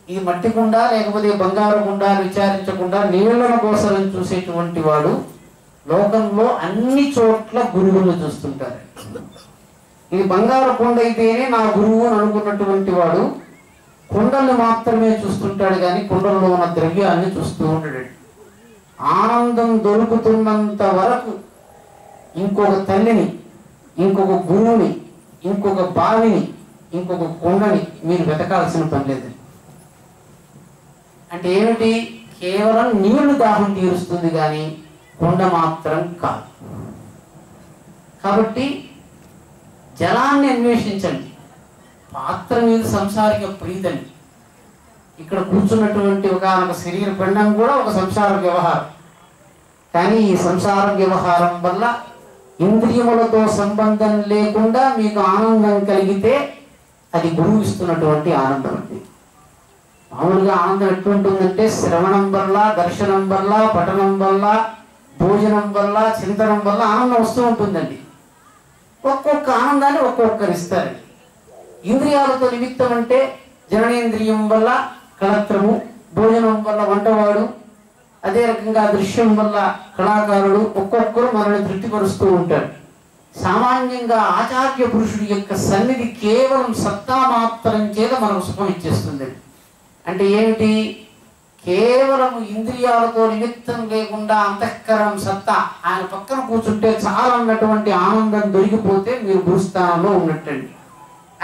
ఇది మట్టి కుండ లేకపోతే బంగారు కుండ విచారించకుండా నీళ్లను కోసం చూసేటువంటి వాడు లోకంలో అన్ని చోట్ల గురువులను చూస్తుంటారు. ఇది బంగారు కుండ అయితేనే నా గురువు అని అనుకున్నటువంటి వాడు కుండల్ని మాత్రమే చూస్తుంటాడు, కానీ కుండల్లో ఉన్న ద్రవ్యాన్ని చూస్తూ ఉంటాడు. ఆనందం దొరుకుతున్నంత వరకు ఇంకొక తల్లిని, ఇంకొక గురువుని, ఇంకొక బావిని, ఇంకొక కుండని మీరు వెతకాల్సిన పని లేదు. అంటే ఏమిటి? కేవలం నీళ్లు దాహం తీరుస్తుంది కానీ కుండ మాత్రం కాదు. కాబట్టి జలాన్ని అన్వేషించండి, పాత్ర మీద సంసారిక ప్రీతని. ఇక్కడ కూర్చున్నటువంటి ఒక శరీర పిండం కూడా ఒక సంసార వ్యవహారం. కానీ ఈ సంసార వ్యవహారం వల్ల ఇంద్రియములతో సంబంధం లేకుండా మీకు ఆనందం కలిగితే అది గురువు ఇస్తున్నటువంటి ఆనందం అండి. మామూలుగా ఆనందం ఎట్లుంటుందంటే శ్రవణం వల్ల, దర్శనం వల్ల, పఠనం వల్ల, భోజనం వల్ల, చింతనం వల్ల ఆనందం వస్తూ ఉంటుందండి. ఒక్కొక్క ఆనందాన్ని ఒక్కొక్కరు ఇస్తారండి. ఇంద్రియాలతో నిమిత్తం అంటే జననేంద్రియం వల్ల కళత్రము, భోజనం వల్ల వంటవాడు, అదే రకంగా దృశ్యం వల్ల కళాకారుడు, ఒక్కొక్కరు మనల్ని తృప్తిపరుస్తూ ఉంటాడు. సామాన్యంగా ఆచార్య పురుషుడి యొక్క సన్నిధి కేవలం సత్తా మాత్రం చేత మనకు సుఖం ఇచ్చేస్తుంది. అంటే ఏమిటి? కేవలం ఇంద్రియాలతో నిమిత్తం లేకుండా అంతఃకరణం సత్తా ఆయన పక్కన కూర్చుంటే చాలా అన్నటువంటి ఆనందం దొరికిపోతే మీరు గురుస్థానంలో ఉన్నట్టండి.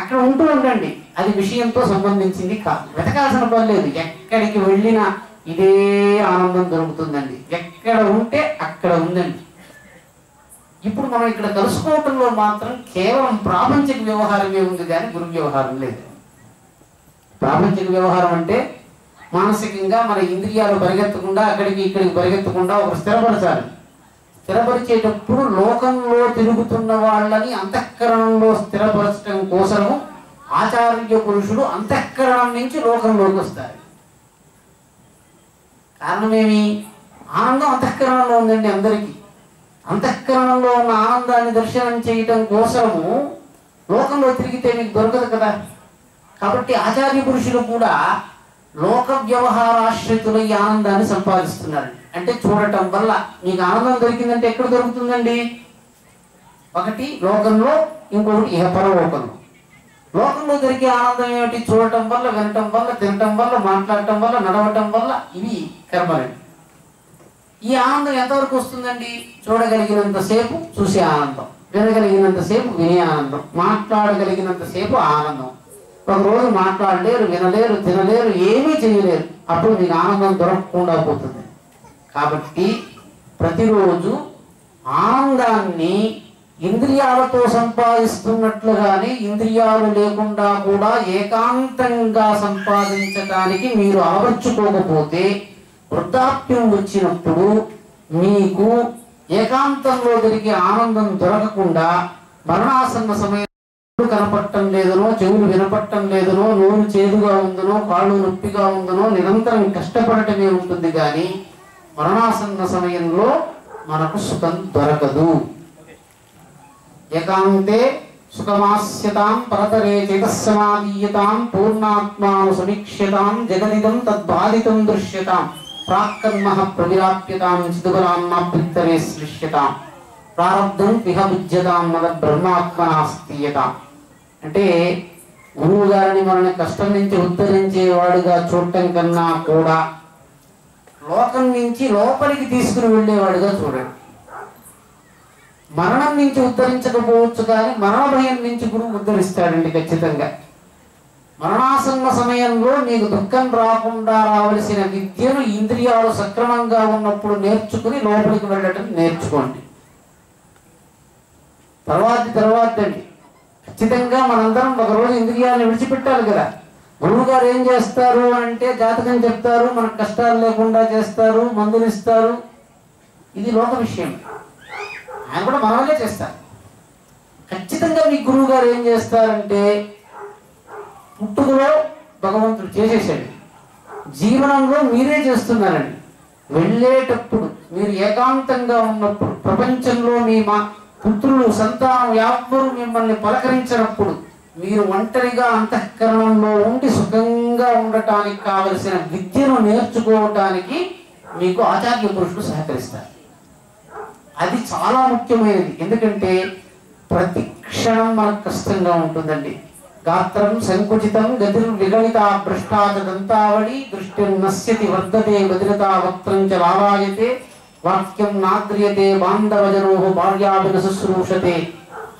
అక్కడ ఉంటూ ఉండండి, అది విషయంతో సంబంధించింది కాదు, వెతకాల్సిన పని లేదు. ఎక్కడికి వెళ్ళినా ఇదే ఆనందం దొరుకుతుందండి. ఎక్కడ ఉంటే అక్కడ ఉందండి. ఇప్పుడు మనం ఇక్కడ కలుసుకోవటంలో మాత్రం కేవలం ప్రాపంచిక వ్యవహారమే ఉంది, కానీ గురు వ్యవహారం లేదు. ప్రాపంచిక వ్యవహారం అంటే మానసికంగా మన ఇంద్రియాలు పరిగెత్తకుండా అక్కడికి ఇక్కడికి పరిగెత్తకుండా ఒక స్థిరపరచాలి. స్థిరపరిచేటప్పుడు లోకంలో తిరుగుతున్న వాళ్ళని అంతఃకరణంలో స్థిరపరచడం కోసము ఆచార్య పురుషుడు అంతఃకరణం నుంచి లోకంలోకి వస్తారు. కారణమేమి? ఆనందం అంతఃకరణంలో ఉందండి అందరికీ. అంతఃకరణంలో ఉన్న ఆనందాన్ని దర్శనం చేయటం కోసము లోకంలో తిరిగితే మీకు దొరకదు కదా. కాబట్టి ఆచార్య పురుషులు కూడా లోక వ్యవహారాశ్రితుల ఈ ఆనందాన్ని సంపాదిస్తున్నారు. అంటే చూడటం వల్ల మీకు ఆనందం దొరికిందంటే ఎక్కడ దొరుకుతుందండి? ఒకటి లోకంలో, ఇంకొకటి ఇహ పరలోకంలో. లోకంలో దొరికే ఆనందం ఏమిటి? చూడటం వల్ల, వినటం వల్ల, తినటం వల్ల, మాట్లాడటం వల్ల, నడవటం వల్ల. ఇవి కర్మలండి. ఈ ఆనందం ఎంతవరకు వస్తుందండి? చూడగలిగినంతసేపు చూసే ఆనందం, వినగలిగినంతసేపు వినే ఆనందం, మాట్లాడగలిగినంతసేపు ఆనందం. ఒకరోజు మాట్లాడలేరు, వినలేరు, తినలేరు, ఏమీ చేయలేరు, అప్పుడు మీకు ఆనందం దొరకకుండా పోతుంది. కాబట్టి ప్రతిరోజు ఆనందాన్ని ఇంద్రియాలతో సంపాదిస్తున్నట్లుగానే ఇంద్రియాలు లేకుండా కూడా ఏకాంతంగా సంపాదించడానికి మీరు అలవర్చుకోకపోతే వృద్ధాప్యం వచ్చినప్పుడు మీకు ఏకాంతంలో దొరికే ఆనందం దొరకకుండా మరణాసన్న సమయం కనపడటం లేదనో, చెవులు వినపడటం లేదనో, నోరు చేదుగా ఉందనో, కాళ్ళు నొప్పిగా ఉందనో నిరంతరం కష్టపడటమే ఉంటుంది. కానీ మరణాసన్న సమయంలో మనకు సుఖం దొరకదు. ఏకాంతే సుఖమాస్యతాం పరతరే చేతస్సమాదీయతాం పూర్ణాత్మాను సమీక్ష్యతాం జగదిదం తద్బాధితం దృశ్యతాం ప్రాక్కర్మః ప్రవిరాప్యతాం చిదుబలాన్నాప్రిత్తరే శ్లిష్యతాం ప్రారబ్ధం విహబుజ్యతాం మద బ్రహ్మాత్మనాస్తీయతాం. అంటే గురువు గారిని మనల్ని కష్టం నుంచి ఉద్ధరించేవాడుగా చూడటం కన్నా కూడా లోకం నుంచి లోపలికి తీసుకుని వెళ్ళేవాడుగా చూడండి. మరణం నుంచి ఉద్ధరించకపోవచ్చు కానీ మరణ భయం నుంచి గురువు ఉద్ధరిస్తాడండి ఖచ్చితంగా. మరణాసన్న సమయంలో మీకు దుఃఖం రాకుండా రావలసిన విద్యను ఇంద్రియాలు సక్రమంగా ఉన్నప్పుడు నేర్చుకుని లోపలికి వెళ్ళటం నేర్చుకోండి. తర్వాత అండి ఖచ్చితంగా మనందరం ఒకరోజు ఇంద్రియాలను విడిచిపెట్టాలి కదా. గురువు గారు ఏం చేస్తారు అంటే జాతకం చెప్తారు, మనకు కష్టాలు లేకుండా చేస్తారు, మందులు ఇస్తారు. ఇది లోక విషయం. ఆయన కూడా మనవల్లే చేస్తారు. ఖచ్చితంగా మీ గురువు గారు ఏం చేస్తారంటే పుట్టుకలో భగవంతుడు చేసేసాడు, జీవనంలో మీరే చేస్తున్నారండి. వెళ్ళేటప్పుడు మీరు ఏకాంతంగా ఉన్నప్పుడు ప్రపంచంలో మీ పుత్రులు సంతానం ఎవ్వరూ మిమ్మల్ని పలకరించినప్పుడు మీరు ఒంటరిగా అంతఃకరణంలో ఉండి సుఖంగా ఉండటానికి కావలసిన విద్యను నేర్చుకోవటానికి మీకు ఆచార్య పురుషులు సహకరిస్తారు. అది చాలా ముఖ్యమైనది. ఎందుకంటే ప్రతి క్షణం మనకు కష్టంగా ఉంటుందండి. గాత్రం సంకుచితం గతిర్ విగళిత భ్రష్టాచ దంతావళి దృష్టిర్నశ్యతి వర్ధతే వదిలత వక్త్రం చ లాలాయతే వాక్యం నాద్రియతే బాంధవజనో భార్యాభిన శుశ్రూషతే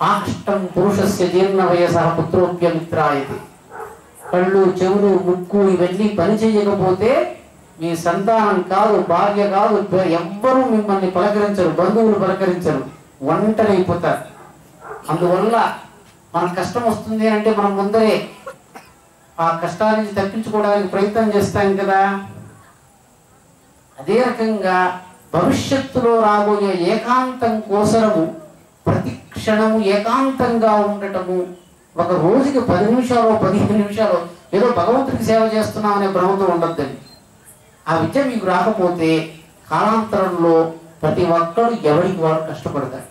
ఆకష్టం పురుషస్య జీర్ణ వయసః పుత్రోప్యమిత్రాయతే. కళ్ళు, చెవులు, ముక్కు ఇవన్నీ పని చేయకపోతే మీ సంతానం కాదు, భార్య కాదు, ఎవ్వరూ మిమ్మల్ని పలకరించరు, బంధువులు పలకరించరు, ఒంటరైపోతారు. అందువల్ల మనకు కష్టం వస్తుంది అంటే మనం ముందరే ఆ కష్టాల నుంచి తప్పించుకోవడానికి ప్రయత్నం చేస్తాం కదా. అదే రకంగా భవిష్యత్తులో రాబోయే ఏకాంతం కోసరము ప్రతి క్షణము ఏకాంతంగా ఉండటము, ఒక రోజుకి 10 నిమిషాలు 15 నిమిషాలు ఏదో భగవంతుడికి సేవ చేస్తున్నామనే భ్రమతో ఉండద్దండి. ఆ విద్య మీకు రాకపోతే కాలాంతరంలో ప్రతి ఒక్కరు ఎవరికి వాడు కష్టపడతారు.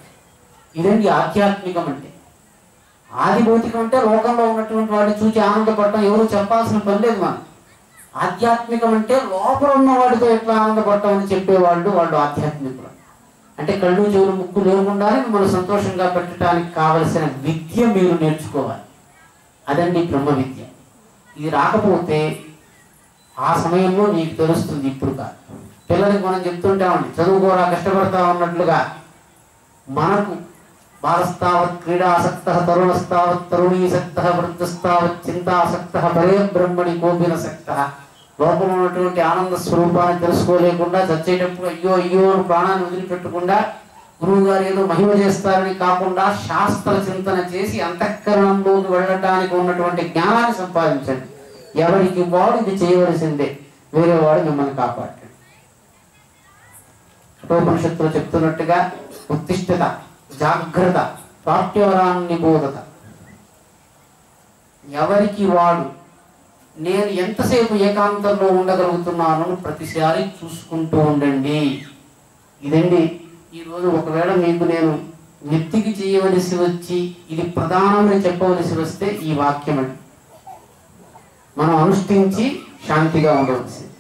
ఇదండి ఆధ్యాత్మికం అంటే. ఆది భౌతికం అంటే లోకంలో ఉన్నటువంటి వాడిని చూసి ఆనందపడటం, ఎవరు చెప్పాల్సిన పని లేదు. మనం ఆధ్యాత్మికం అంటే లోపల ఉన్న వాడితో ఎట్లా ఆనందపడటం అని చెప్పేవాళ్ళు వాళ్ళు ఆధ్యాత్మికులు. అంటే కళ్ళు, చెవులు, ముక్కు లేకుండానే మిమ్మల్ని సంతోషంగా పెట్టడానికి కావలసిన విద్య మీరు నేర్చుకోవాలి. అదండి బ్రహ్మ విద్య. ఇది రాకపోతే ఆ సమయంలో నీకు తెలుస్తుంది. ఇప్పుడు కాదు. పిల్లలకి మనం చెప్తుంటామండి, చదువుకోరా కష్టపడతా ఉన్నట్లుగా. మనకు బాలస్తావత్ క్రీడాసక్తః తరుణస్తావత్ తరుణీసక్తః వృద్ధస్తావత్ చింతాసక్తః పరే బ్రహ్మణి కోపినసక్తః. లోపల ఉన్నటువంటి ఆనంద స్వరూపాన్ని తెలుసుకోలేకుండా చచ్చేటప్పుడు అయ్యో అయ్యో ప్రాణాన్ని వదిలిపెట్టకుండా గురువు గారు ఏదో మహిమ చేస్తారని కాకుండా శాస్త్ర చింతన చేసి అంతఃకరణంలోకి వెళ్ళడానికి ఉన్నటువంటి జ్ఞానాన్ని సంపాదించండి. ఎవరికి వాడు ఇది చేయవలసిందే, వేరే వాడు మిమ్మల్ని కాపాడండి. కఠోపనిషత్తులో చెప్తున్నట్టుగా ఉత్తిష్టత, జాగ్రత్త, ప్రాప్యవరాన్ని బోధత. ఎవరికి వాడు నేను ఎంతసేపు ఏకాంతంలో ఉండగలుగుతున్నాను ప్రతిసారి చూసుకుంటూ ఉండండి. ఇదండి ఈరోజు ఒకవేళ మీకు నేను నెత్తికి చేయవలసి వచ్చి ఇది ప్రధానమని చెప్పవలసి వస్తే ఈ వాక్యం అండి. మనం అనుష్ఠించి శాంతిగా ఉండవలసింది.